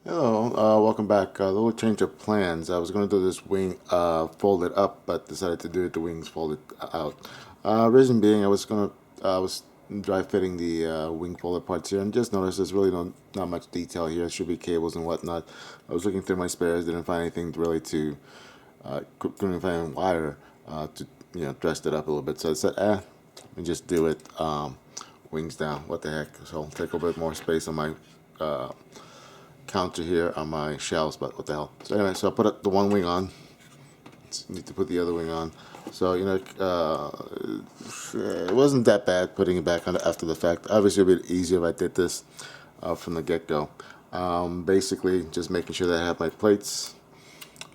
Hello, welcome back. A little change of plans. I was going to do this wing folded up, but decided to do it the wings folded out. Reason being, I was dry fitting the wing folded parts here, and just noticed there's really not much detail here. It should be cables and whatnot. I was looking through my spares, didn't find anything really to couldn't find any wire to dress it up a little bit. So I said, let me just do it wings down. What the heck? So I'll take a bit more space on my counter here on my shelves, but what the hell. So anyway, so I put the one wing on. Need to put the other wing on. So it wasn't that bad putting it back on after the fact. Obviously, it'd be easier if I did this from the get-go. Basically, just making sure that I have my plates,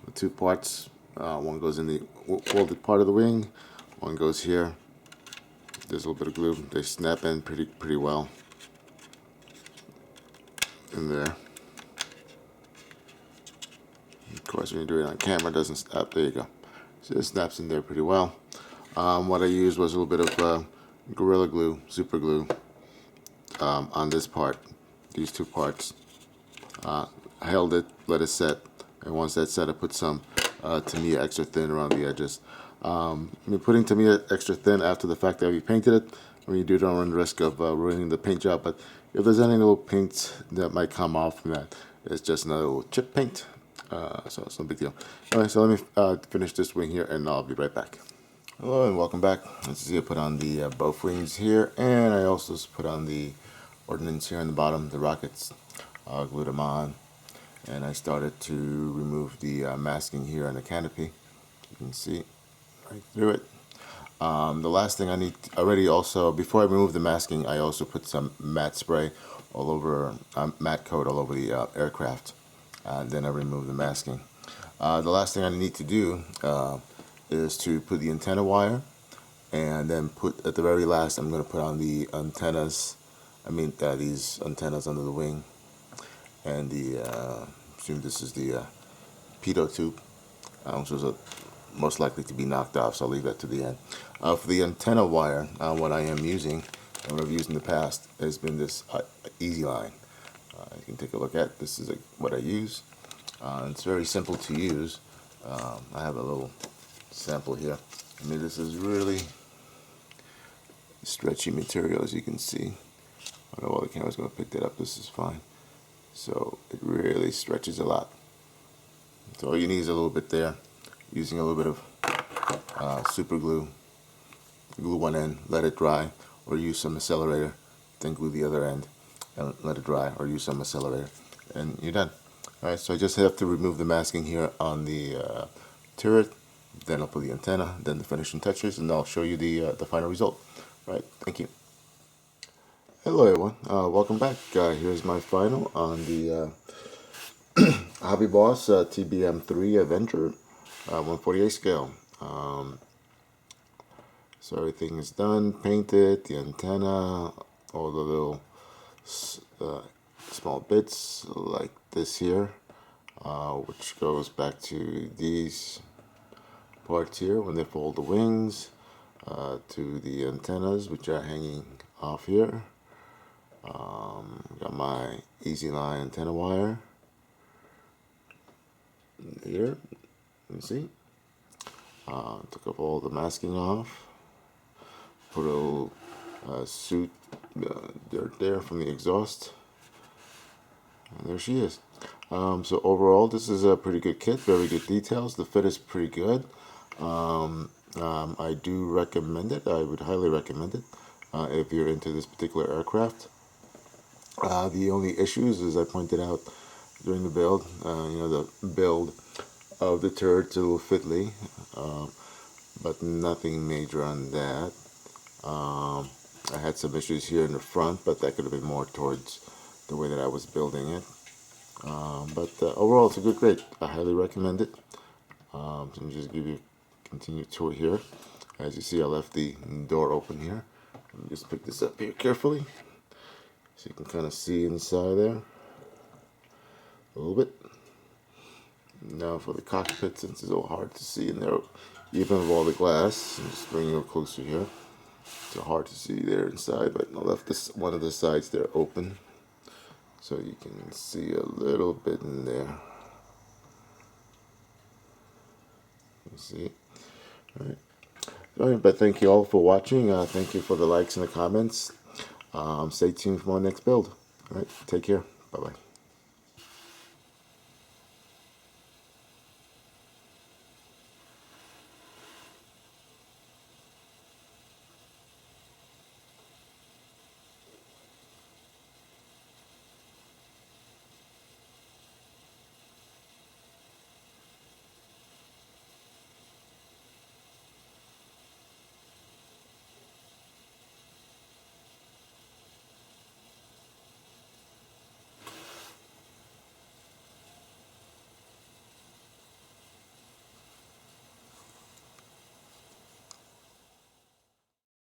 the two parts. One goes in the folded part of the wing. One goes here. There's a little bit of glue. They snap in pretty well in there. Of course, when you do it on camera, it doesn't snap. There you go. So it snaps in there pretty well. What I used was a little bit of Gorilla Glue, super glue, on this part, these two parts. I held it, let it set, and once that's set, I put some Tamiya extra thin around the edges. Putting Tamiya extra thin after the fact that we painted it, when you do, don't run the risk of ruining the paint job. But if there's any little paint that might come off from that, it's just another little chip paint. So it's no big deal. Alright, so let me finish this wing here and I'll be right back. Hello and welcome back. As you see, I put on the both wings here, and I also put on the ordnance here on the bottom, the rockets. Glued them on, and I started to remove the masking here on the canopy. You can see right through it. The last thing I need already also, before I remove the masking, I also put some matte spray all over, matte coat all over the aircraft. Then I remove the masking. The last thing I need to do is to put the antenna wire, and then put at the very last, I'm going to put on the antennas. These antennas under the wing, and the assume this is the pitot tube, which was most likely to be knocked off. So I'll leave that to the end. For the antenna wire, what I am using and what I've used in the past has been this Easy Line. You can take a look at this. Is what I use. It's very simple to use. I have a little sample here. This is really stretchy material, as you can see. I don't know why the camera's going to pick that up. This is fine. So it really stretches a lot. So all you need is a little bit there. Using a little bit of super glue. Glue one end, let it dry, or use some accelerator. Then glue the other end and let it dry, or use some accelerator, and you're done. Alright, so I just have to remove the masking here on the turret. Then I'll put the antenna, then the finishing touches, and I'll show you the final result. Alright, thank you. Hello everyone, welcome back. Here's my final on the Hobbyboss TBM-3 Avenger 148 scale. So everything is done, painted, the antenna, all the little small bits like this here, which goes back to these parts here when they fold the wings, to the antennas which are hanging off here. Got my Easy Line antenna wire here, you see. Took up all the masking off, put a little suit dirt there from the exhaust, and there she is. So overall, this is a pretty good kit, very good details. The fit is pretty good. I do recommend it. I would highly recommend it if you're into this particular aircraft. The only issues, as I pointed out during the build, the build of the turret's a little fiddly, but nothing major on that. I had some issues here in the front, but that could have been more towards the way that I was building it. But overall, it's a good crate. I highly recommend it. So let me just give you a continued tour here. As you see, I left the door open here. Let me just pick this up here carefully, so you can kind of see inside there a little bit. Now for the cockpit, since it's a little hard to see in there, even with all the glass, I'm just bringing it closer here. It's hard to see there inside, but I left one of the sides there open, so you can see a little bit in there. You see? All right. All right, but thank you all for watching. Thank you for the likes and the comments. Stay tuned for my next build. All right, take care. Bye-bye.